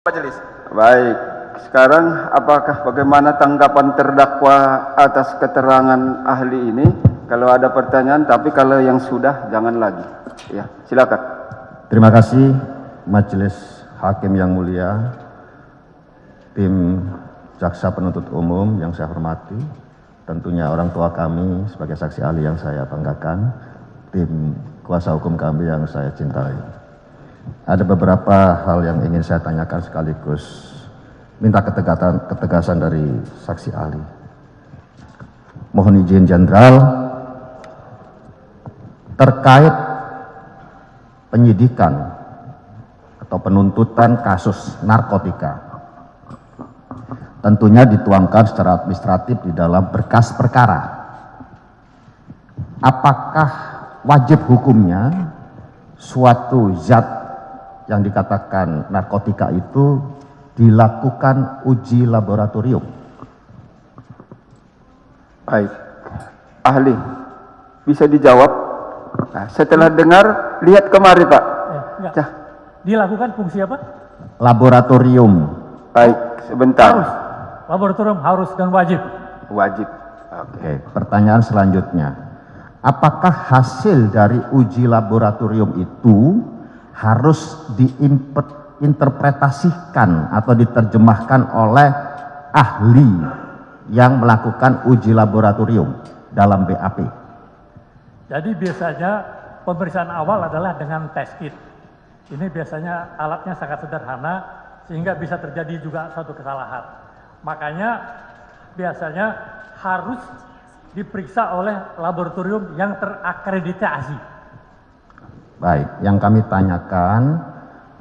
Majelis. Baik, sekarang bagaimana tanggapan terdakwa atas keterangan ahli ini? Kalau ada pertanyaan, tapi kalau yang sudah jangan lagi. Ya, silakan. Terima kasih Majelis Hakim yang mulia, tim Jaksa Penuntut Umum yang saya hormati, tentunya orang tua kami sebagai saksi ahli yang saya banggakan, tim kuasa hukum kami yang saya cintai. Ada beberapa hal yang ingin saya tanyakan sekaligus minta ketegasan dari saksi ahli. Mohon izin Jenderal, terkait penyidikan atau penuntutan kasus narkotika, tentunya dituangkan secara administratif di dalam berkas perkara. Apakah wajib hukumnya suatu zat yang dikatakan narkotika itu dilakukan uji laboratorium? Baik, ahli bisa dijawab. Nah, setelah dengar, lihat kemari Pak. Enggak. Dilakukan fungsi apa? Laboratorium. Baik, sebentar. Harus. Laboratorium harus dan wajib. Wajib. Oke, pertanyaan selanjutnya. Apakah hasil dari uji laboratorium itu harus diinterpretasikan atau diterjemahkan oleh ahli yang melakukan uji laboratorium dalam BAP? Jadi biasanya pemeriksaan awal adalah dengan test kit. Ini biasanya alatnya sangat sederhana sehingga bisa terjadi juga suatu kesalahan. Makanya biasanya harus diperiksa oleh laboratorium yang terakreditasi. Baik, yang kami tanyakan,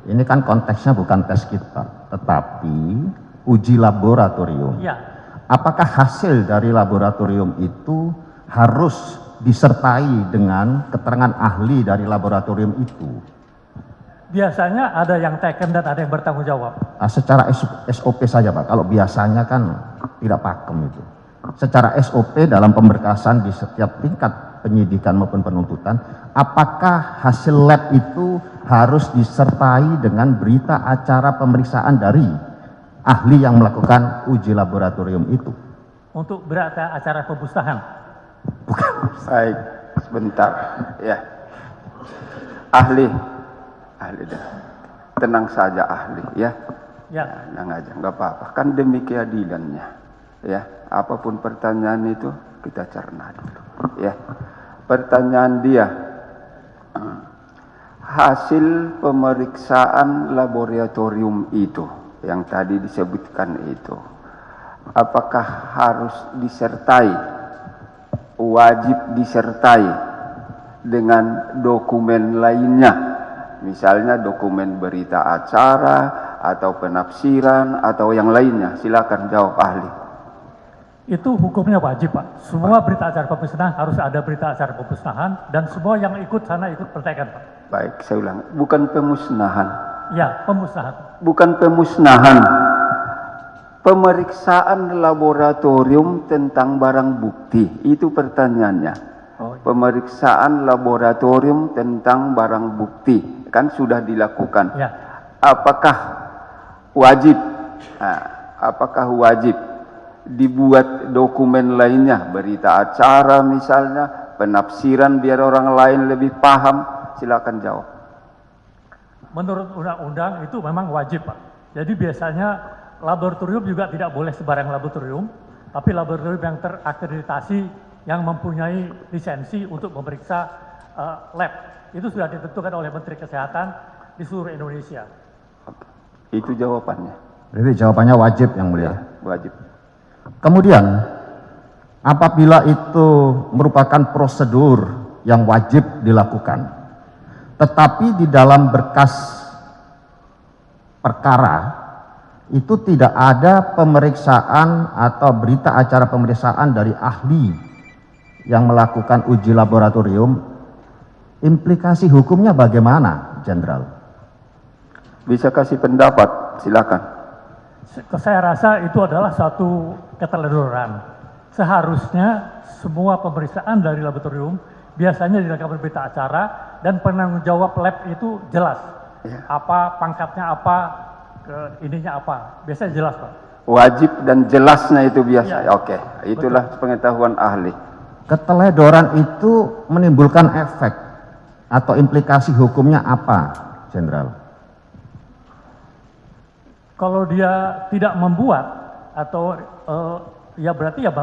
ini kan konteksnya bukan tes kit Pak, tetapi uji laboratorium. Ya. Apakah hasil dari laboratorium itu harus disertai dengan keterangan ahli dari laboratorium itu? Biasanya ada yang taken dan ada yang bertanggung jawab. Secara SOP saja Pak, kalau biasanya kan tidak pakem itu. Secara SOP dalam pemberkasan di setiap tingkat penyidikan maupun penuntutan, apakah hasil lab itu harus disertai dengan berita acara pemeriksaan dari ahli yang melakukan uji laboratorium itu? Untuk berita acara pemusnahan. Bukan. Baik, sebentar. Ya, ahli dah. Tenang saja ahli, ya. Ya. Tenang aja, nggak apa-apa. Kan demi keadilannya, ya. Apapun pertanyaan itu kita cerna dulu, ya. Pertanyaan dia, hasil pemeriksaan laboratorium itu yang tadi disebutkan itu, apakah harus disertai, wajib disertai dengan dokumen lainnya, misalnya dokumen berita acara atau penafsiran atau yang lainnya? Silakan jawab ahli. Itu hukumnya wajib Pak. Semua berita acara pemusnahan harus ada berita acara pemusnahan dan semua yang ikut sana ikut pertekan Pak. Baik, saya ulang. Bukan pemusnahan. Ya, pemusnahan. Bukan pemusnahan. Pemeriksaan laboratorium tentang barang bukti. Itu pertanyaannya. Oh, iya. Pemeriksaan laboratorium tentang barang bukti. Kan sudah dilakukan. Ya. Apakah wajib? Apakah wajib dibuat dokumen lainnya, berita acara misalnya, penafsiran biar orang lain lebih paham? Silakan jawab. Menurut undang-undang itu memang wajib Pak. Jadi biasanya laboratorium juga tidak boleh sembarang laboratorium, tapi laboratorium yang terakreditasi yang mempunyai lisensi untuk memeriksa lab. Itu sudah ditentukan oleh Menteri Kesehatan di seluruh Indonesia. Itu jawabannya. Jadi jawabannya wajib yang mulia. Ya, wajib. Kemudian, apabila itu merupakan prosedur yang wajib dilakukan, tetapi di dalam berkas perkara itu tidak ada pemeriksaan atau berita acara pemeriksaan dari ahli yang melakukan uji laboratorium, implikasi hukumnya bagaimana, Jenderal? Bisa kasih pendapat, silakan. Saya rasa itu adalah suatu keteledoran. Seharusnya semua pemeriksaan dari laboratorium biasanya dilakukan berita acara dan penanggung jawab lab itu jelas. Ya. Apa pangkatnya apa, ininya apa. Biasanya jelas, Pak. Wajib dan jelasnya itu biasa. Ya. Oke, itulah pengetahuan ahli. Keteledoran itu menimbulkan efek atau implikasi hukumnya apa, Jenderal? Kalau dia tidak membuat atau ya berarti ya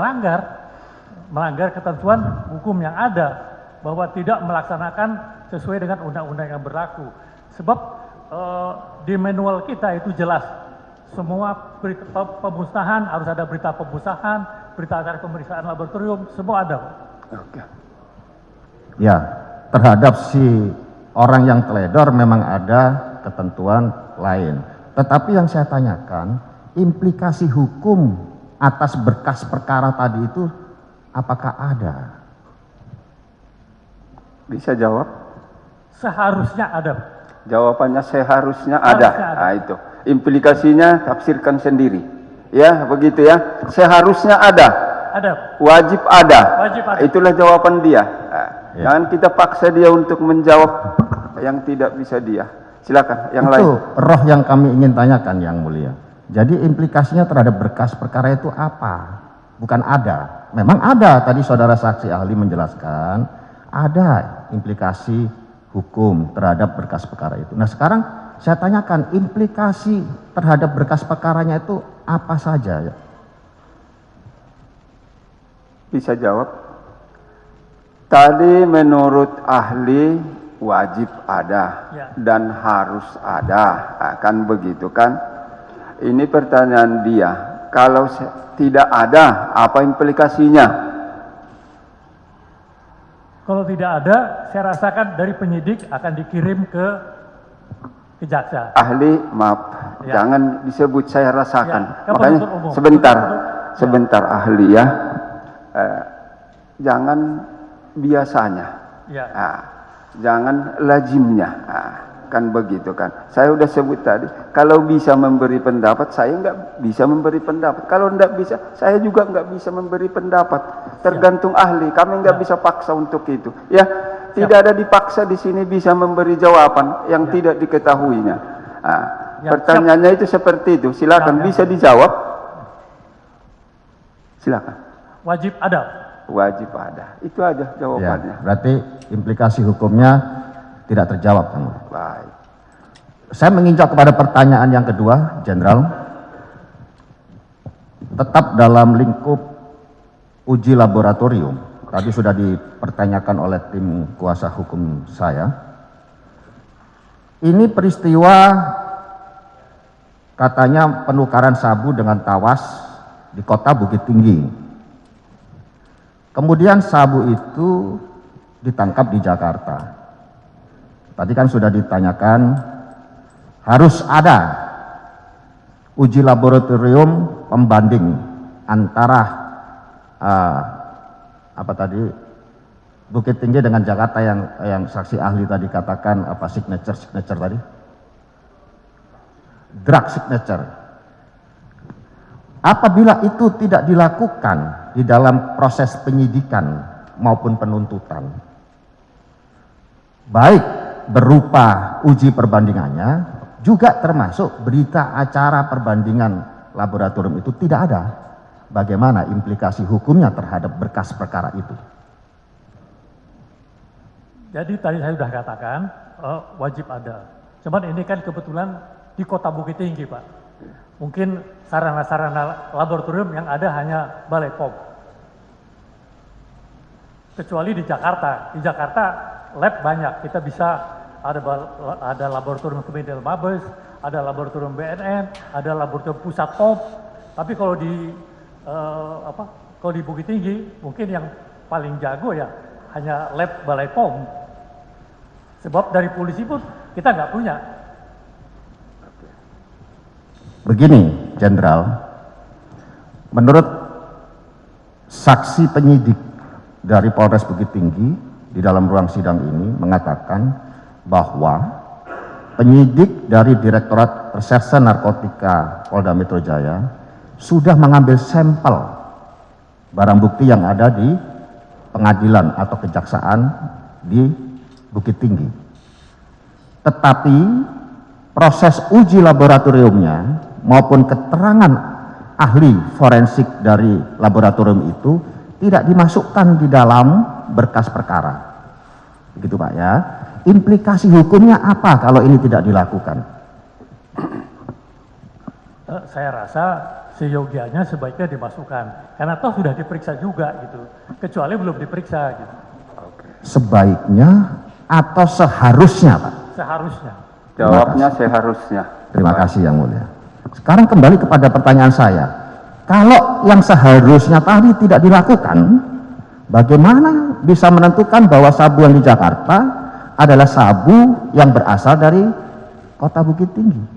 melanggar ketentuan hukum yang ada, bahwa tidak melaksanakan sesuai dengan undang-undang yang berlaku. Sebab di manual kita itu jelas, semua pemusnahan harus ada berita pemusnahan, berita acara pemeriksaan laboratorium, semua ada. Oke. Ya, terhadap si orang yang teledor memang ada ketentuan lain. Tetapi yang saya tanyakan, implikasi hukum atas berkas perkara tadi itu apakah ada? Bisa jawab? Seharusnya ada. Jawabannya seharusnya Harusnya ada. ada. Nah, itu. Implikasinya tafsirkan sendiri. Ya, begitu ya. Seharusnya ada. Ada. Wajib ada. Wajib ada. Itulah jawaban dia. Nah, jangan kita paksa dia untuk menjawab yang tidak bisa dia. Silakan, yang lain. Itu roh yang kami ingin tanyakan, Yang Mulia. Jadi implikasinya terhadap berkas perkara itu apa? Bukan ada. Memang ada, tadi saudara saksi ahli menjelaskan, ada implikasi hukum terhadap berkas perkara itu. Nah sekarang saya tanyakan, implikasi terhadap berkas perkaranya itu apa saja? Bisa jawab? Tadi menurut ahli wajib ada Ya. dan harus ada. Nah, kan begitu kan? Ini pertanyaan dia. Kalau tidak ada, apa implikasinya? Kalau tidak ada, saya rasakan dari penyidik akan dikirim ke jaksa. Ahli, maaf, Ya. jangan disebut saya rasakan. Ya, ke Makanya penuntut umum. sebentar ahli ya. Jangan biasanya. Ya. Nah, jangan lazimnya. Nah, kan begitu kan. Saya udah sebut tadi, kalau bisa memberi pendapat, saya nggak bisa memberi pendapat. Kalau nggak bisa, saya juga nggak bisa memberi pendapat. Tergantung ahli. Kami nggak bisa paksa untuk itu. Ya, tidak ada dipaksa di sini bisa memberi jawaban yang tidak diketahuinya. Nah, Ya, pertanyaannya itu seperti itu. Silakan, Ya. bisa dijawab. Silakan. Wajib ada. Wajib ada. Itu aja Ya, jawabannya. berarti implikasi hukumnya tidak terjawab, Yang Mulia. Baik. Saya menginjak kepada pertanyaan yang kedua, Jenderal. Tetap dalam lingkup uji laboratorium. Tadi sudah dipertanyakan oleh tim kuasa hukum saya. Ini peristiwa katanya penukaran sabu dengan tawas di kota Bukit Tinggi. Kemudian sabu itu ditangkap di Jakarta. Tadi kan sudah ditanyakan, harus ada uji laboratorium pembanding antara Bukit Tinggi dengan Jakarta yang saksi ahli tadi katakan apa signature tadi, drug signature. Apabila itu tidak dilakukan di dalam proses penyidikan maupun penuntutan, baik berupa uji perbandingannya, juga termasuk berita acara perbandingan laboratorium itu tidak ada, bagaimana implikasi hukumnya terhadap berkas perkara itu? Jadi tadi saya sudah katakan wajib ada. Cuman ini kan kebetulan di kota Bukit Tinggi, Pak. Mungkin sarana-sarana laboratorium yang ada hanya Balai POM. Kecuali di Jakarta. Di Jakarta lab banyak. Kita bisa ada laboratorium Kementerian Mabes, ada laboratorium BNN, ada laboratorium pusat POM. Tapi kalau di Bukit Tinggi mungkin yang paling jago ya hanya lab Balai POM. Sebab dari polisi pun kita nggak punya. Begini, Jenderal, menurut saksi penyidik dari Polres Bukit Tinggi di dalam ruang sidang ini mengatakan bahwa penyidik dari Direktorat Reserse Narkotika Polda Metro Jaya sudah mengambil sampel barang bukti yang ada di pengadilan atau kejaksaan di Bukit Tinggi. Tetapi proses uji laboratoriumnya maupun keterangan ahli forensik dari laboratorium itu tidak dimasukkan di dalam berkas perkara. Begitu Pak ya. Implikasi hukumnya apa kalau ini tidak dilakukan? Saya rasa seyogianya sebaiknya dimasukkan, karena toh sudah diperiksa juga gitu, kecuali belum diperiksa gitu. Sebaiknya atau seharusnya Pak? Seharusnya. Jawabnya seharusnya. Terima kasih Yang Mulia. Sekarang kembali kepada pertanyaan saya. Kalau yang seharusnya tadi tidak dilakukan, bagaimana bisa menentukan bahwa sabu yang di Jakarta adalah sabu yang berasal dari kota Bukit Tinggi?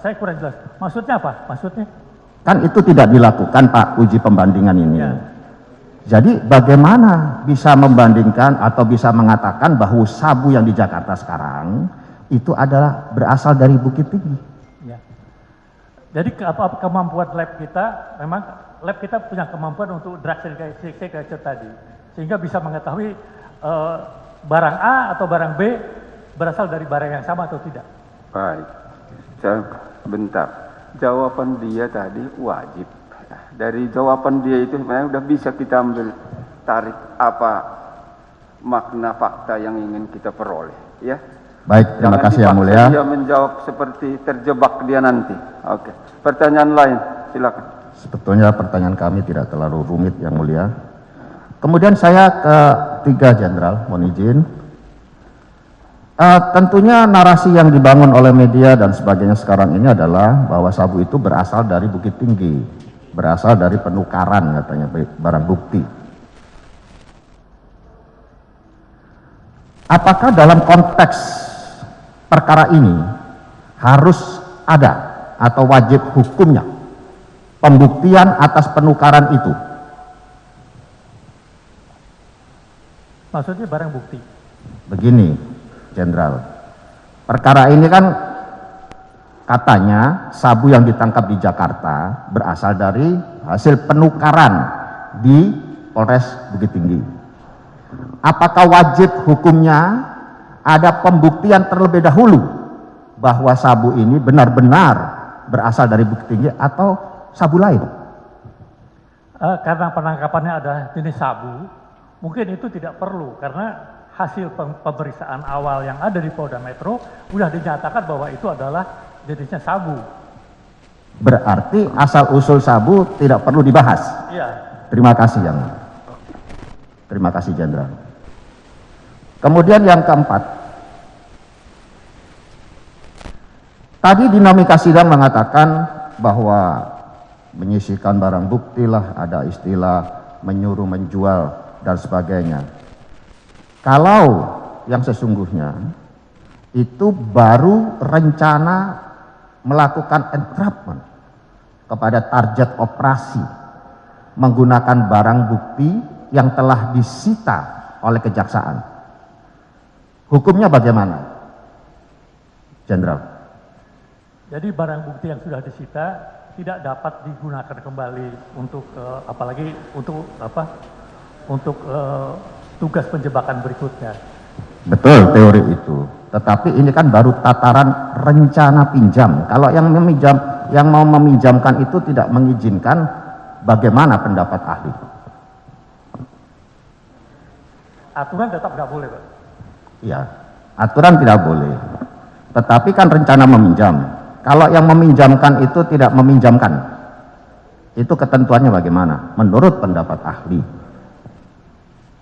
Saya kurang jelas. Maksudnya apa? Maksudnya? Kan itu tidak dilakukan Pak, uji pembandingan ini. Ya. Jadi bagaimana bisa membandingkan atau bisa mengatakan bahwa sabu yang di Jakarta sekarang itu adalah berasal dari Bukit Tinggi? Ya. Jadi kemampuan lab kita, memang lab kita punya kemampuan untuk drug segregation tadi, sehingga bisa mengetahui barang A atau barang B berasal dari barang yang sama atau tidak. Baik. Bentar. Jawaban dia tadi wajib. Dari jawaban dia itu sebenarnya udah bisa kita ambil tarik apa makna fakta yang ingin kita peroleh, ya. Baik, terima kasih Yang Mulia. Dia menjawab seperti terjebak dia nanti. Oke. Pertanyaan lain, silakan. Sebetulnya pertanyaan kami tidak terlalu rumit Yang Mulia. Kemudian saya ke 3 Jenderal, mohon izin. Tentunya narasi yang dibangun oleh media dan sebagainya sekarang ini adalah bahwa sabu itu berasal dari Bukit Tinggi, berasal dari penukaran katanya barang bukti. Apakah dalam konteks perkara ini harus ada atau wajib hukumnya pembuktian atas penukaran itu? Maksudnya barang bukti. Begini, Jenderal, perkara ini kan katanya sabu yang ditangkap di Jakarta berasal dari hasil penukaran di Polres Bukit Tinggi. Apakah wajib hukumnya ada pembuktian terlebih dahulu bahwa sabu ini benar-benar berasal dari Bukit Tinggi atau sabu lain? Karena penangkapannya adalah jenis sabu, mungkin itu tidak perlu, karena hasil pemeriksaan awal yang ada di Polda Metro sudah dinyatakan bahwa itu adalah jenisnya sabu. Berarti asal usul sabu tidak perlu dibahas. Iya. Terima kasih Yang Mulia. Terima kasih Jenderal. Kemudian yang keempat, tadi dinamika sidang mengatakan bahwa menyisihkan barang bukti lah, ada istilah menyuruh menjual dan sebagainya. Kalau yang sesungguhnya itu baru rencana melakukan entrapment kepada target operasi menggunakan barang bukti yang telah disita oleh kejaksaan. Hukumnya bagaimana, Jenderal? Jadi barang bukti yang sudah disita tidak dapat digunakan kembali untuk apalagi untuk tugas penjebakan berikutnya. Betul teori itu. Tetapi ini kan baru tataran rencana pinjam. Kalau yang mau meminjamkan itu tidak mengizinkan, bagaimana pendapat ahli? Aturan tetap nggak boleh, Pak. Iya, aturan tidak boleh. Tetapi kan rencana meminjam. Kalau yang meminjamkan itu tidak meminjamkan, itu ketentuannya bagaimana? Menurut pendapat ahli.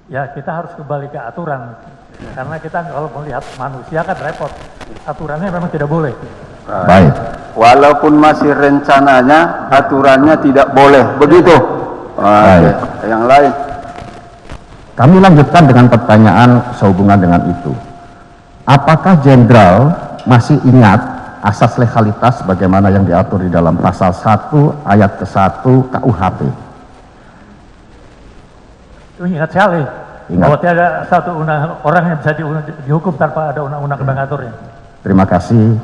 Ya, kita harus kembali ke aturan. Karena kita kalau melihat manusia kan repot. Aturannya memang tidak boleh. Baik. Walaupun masih rencananya, aturannya tidak boleh. Begitu. Baik. Yang lain. Kami lanjutkan dengan pertanyaan sehubungan dengan itu. Apakah Jenderal masih ingat asas legalitas bagaimana yang diatur di dalam pasal 1 ayat ke-1 KUHP? Ingat sekali. Ingat. Bahwa tidak ada satu orang yang bisa dihukum tanpa ada undang-undang mengaturnya. Terima kasih.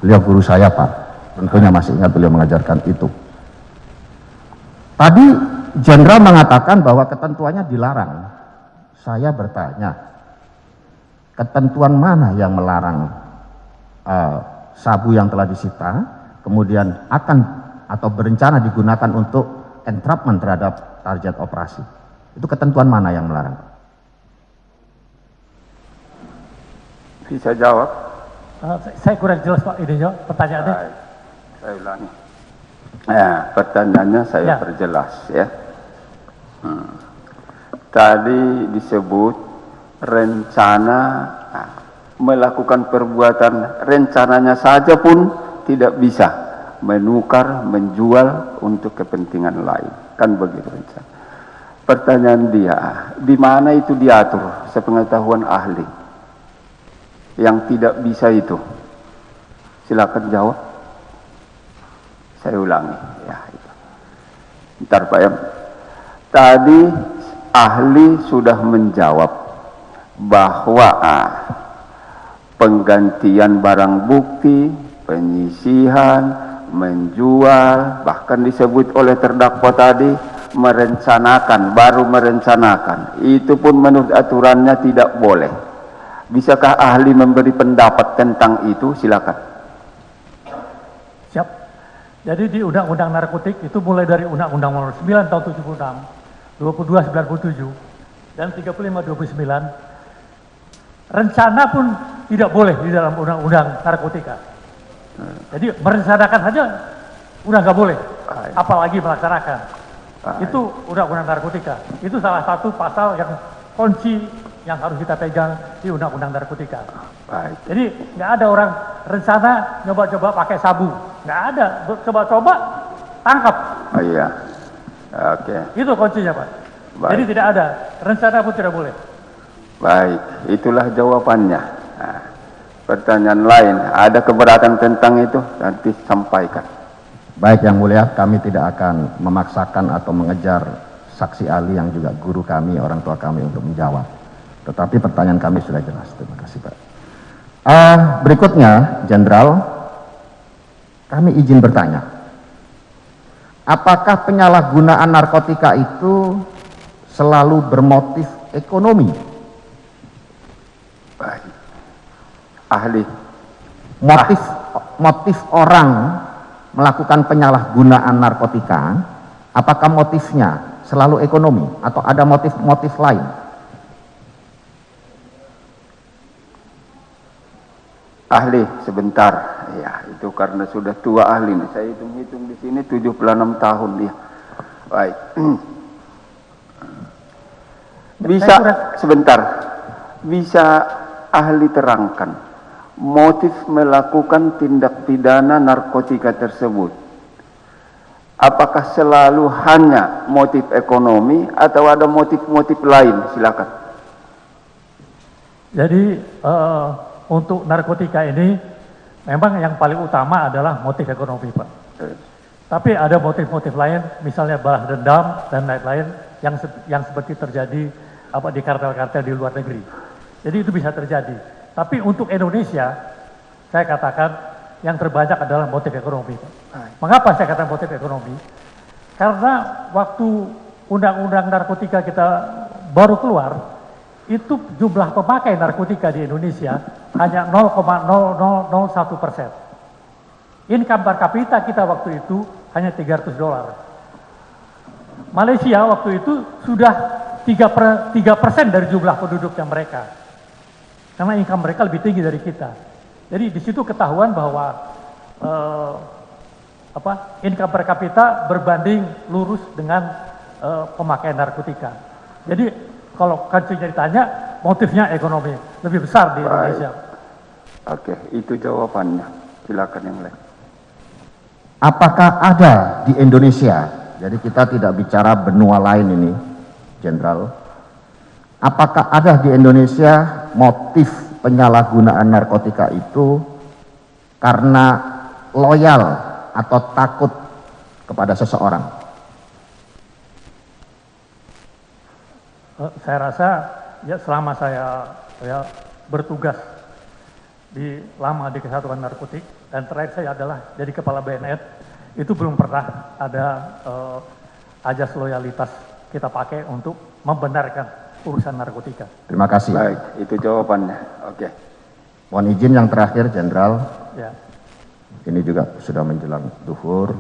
Beliau guru saya, Pak. Tentunya masih ingat beliau mengajarkan itu. Tadi Jenderal mengatakan bahwa ketentuannya dilarang. Saya bertanya, ketentuan mana yang melarang sabu yang telah disita kemudian akan atau berencana digunakan untuk entrapment terhadap target operasi? Itu ketentuan mana yang melarang? Bisa jawab? Saya kurang jelas Pak ininya pertanyaannya. Baik, saya ulangi. Ya, pertanyaannya saya Ya. perjelas ya. Tadi disebut rencana melakukan perbuatan, rencananya saja pun tidak bisa menukar, menjual untuk kepentingan lain. Kan begitu rencana. Pertanyaan dia, di mana itu diatur sepengetahuan ahli yang tidak bisa itu? Silakan jawab. Saya ulangi ya itu. Bentar Pak ya. Tadi ahli sudah menjawab bahwa penggantian barang bukti, penyisihan, menjual, bahkan disebut oleh terdakwa tadi merencanakan, baru merencanakan. Itu pun menurut aturannya tidak boleh. Bisakah ahli memberi pendapat tentang itu? Silakan. Siap. Jadi di Undang-Undang Narkotik itu mulai dari Undang-Undang Nomor 9 tahun 76, 2297 dan 3529, rencana pun tidak boleh di dalam Undang-Undang Narkotika. Jadi merencanakan saja udah nggak boleh, apalagi melaksanakan. Itu Undang-Undang Narkotika. Itu salah satu pasal yang kunci yang harus kita pegang di Undang-Undang Narkotika. Baik. Jadi nggak ada orang rencana nyoba-coba pakai sabu, nggak ada. Coba-coba tangkap. Oh iya. Oke. Itu kuncinya Pak. Baik. Jadi tidak ada rencana pun tidak boleh. Baik, itulah jawabannya. Nah, pertanyaan lain, ada keberatan tentang itu? Nanti sampaikan. Baik Yang Mulia, kami tidak akan memaksakan atau mengejar saksi ahli yang juga guru kami, orang tua kami untuk menjawab. Tetapi pertanyaan kami sudah jelas. Terima kasih Pak. Berikutnya, Jenderal, kami izin bertanya. Apakah penyalahgunaan narkotika itu selalu bermotif ekonomi? Baik. Ahli. Motif orang melakukan penyalahgunaan narkotika, apakah motifnya selalu ekonomi atau ada motif-motif lain? Ahli, sebentar. Ya, itu karena sudah tua ahli nih. Saya hitung-hitung di sini 76 tahun dia. Baik. Bisa sebentar. Bisa ahli terangkan motif melakukan tindak pidana narkotika tersebut? Apakah selalu hanya motif ekonomi atau ada motif-motif lain? Silakan. Jadi untuk narkotika ini memang yang paling utama adalah motif ekonomi Pak. Tapi ada motif-motif lain, misalnya balas dendam dan lain-lain yang seperti terjadi di kartel-kartel di luar negeri. Jadi itu bisa terjadi. Tapi untuk Indonesia, saya katakan yang terbanyak adalah motif ekonomi Pak. Mengapa saya katakan motif ekonomi? Karena waktu undang-undang narkotika kita baru keluar, itu jumlah pemakai narkotika di Indonesia hanya 0,0001%. Income per kapita kita waktu itu hanya $300. Malaysia waktu itu sudah 3% dari jumlah penduduknya mereka. Karena income mereka lebih tinggi dari kita. Jadi di situ ketahuan bahwa income per kapita berbanding lurus dengan pemakaian narkotika. Jadi kalau kancingnya ditanya, motifnya ekonomi lebih besar di Indonesia. Oke, itu jawabannya. Silakan yang lain. Apakah ada di Indonesia, jadi kita tidak bicara benua lain ini, Jenderal, apakah ada di Indonesia motif penyalahgunaan narkotika itu karena loyal atau takut kepada seseorang? Saya rasa ya selama saya bertugas lama di Kesatuan Narkotik dan terakhir saya adalah jadi kepala BNN, itu belum pernah ada ajas loyalitas kita pakai untuk membenarkan urusan narkotika. Terima kasih. Baik, itu jawabannya. Oke. Mohon izin yang terakhir, Jenderal. Ya. Ini juga sudah menjelang duhur.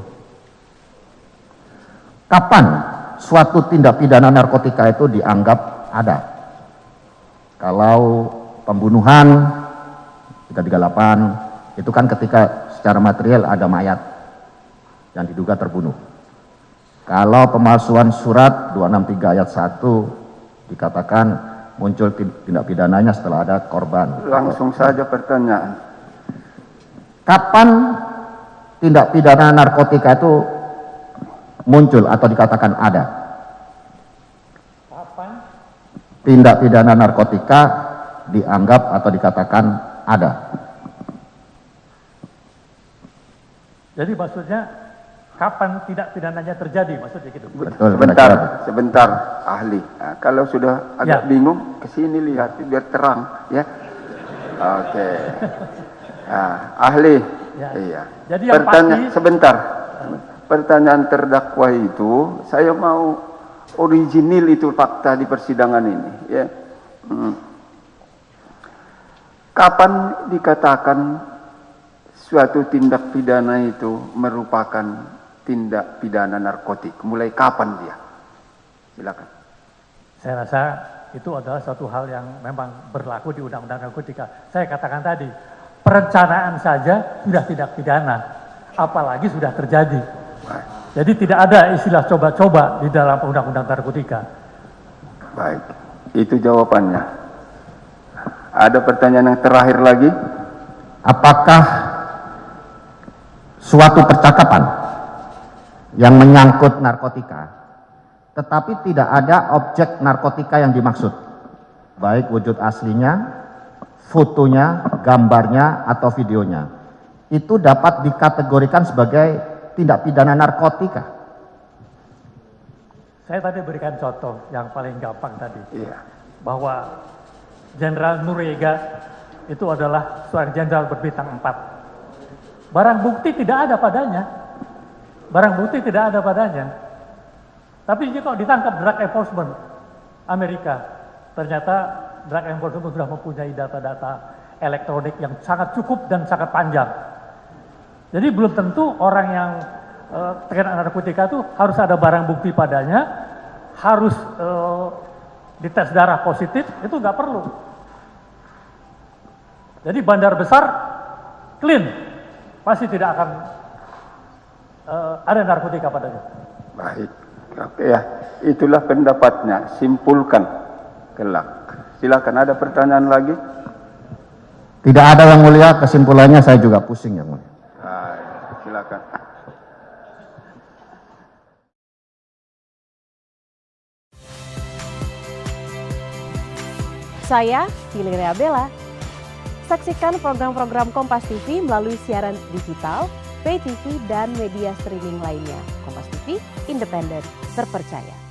Kapan suatu tindak pidana narkotika itu dianggap ada? Kalau pembunuhan 338 itu kan ketika secara material ada mayat yang diduga terbunuh. Kalau pemalsuan surat 263 ayat 1 dikatakan muncul tindak pidananya setelah ada korban. Langsung saja pertanyaan. Kapan tindak pidana narkotika itu muncul atau dikatakan ada? Kapan? Tindak pidana narkotika dianggap atau dikatakan ada. Jadi maksudnya kapan tidak pidananya terjadi, maksudnya gitu. Betul, Sebentar, ahli. Nah, kalau sudah agak bingung, ke sini lihat biar terang, ya. Oke. Nah, ahli. Ya. Iya. Jadi yang pasti, sebentar. Pertanyaan terdakwa itu, saya mau original itu fakta di persidangan ini, ya. Kapan dikatakan suatu tindak pidana itu merupakan tindak pidana narkotik? Mulai kapan dia? Silakan. saya rasa itu adalah suatu hal yang memang berlaku di Undang-Undang Narkotika. Saya katakan tadi, perencanaan saja sudah tidak pidana, apalagi sudah terjadi. Baik. Jadi tidak ada istilah coba-coba di dalam Undang-Undang Narkotika. Baik, itu jawabannya. Ada pertanyaan yang terakhir lagi? Apakah suatu percakapan yang menyangkut narkotika, tetapi tidak ada objek narkotika yang dimaksud, baik wujud aslinya, fotonya, gambarnya, atau videonya, itu dapat dikategorikan sebagai tindak pidana narkotika? Saya tadi berikan contoh yang paling gampang tadi, Iya. bahwa Jenderal Noriega itu adalah seorang jenderal berbintang 4. Barang bukti tidak ada padanya. Barang bukti tidak ada padanya. Tapi jika ditangkap drug enforcement Amerika, ternyata drug enforcement sudah mempunyai data-data elektronik yang sangat cukup dan sangat panjang. Jadi belum tentu orang yang terkena narkotika itu harus ada barang bukti padanya, harus dites darah positif, itu nggak perlu. Jadi bandar besar clean, pasti tidak akan ada narkotika padanya. Baik. Oke ya, itulah pendapatnya. Simpulkan kelak. Silakan, ada pertanyaan lagi? Tidak ada, Yang Mulia. Kesimpulannya saya juga pusing, Yang Mulia. Baik, silakan. Saya Valeria Bella. Saksikan program-program Kompas TV melalui siaran digital, pay TV, dan media streaming lainnya. Kompas TV, independen, terpercaya.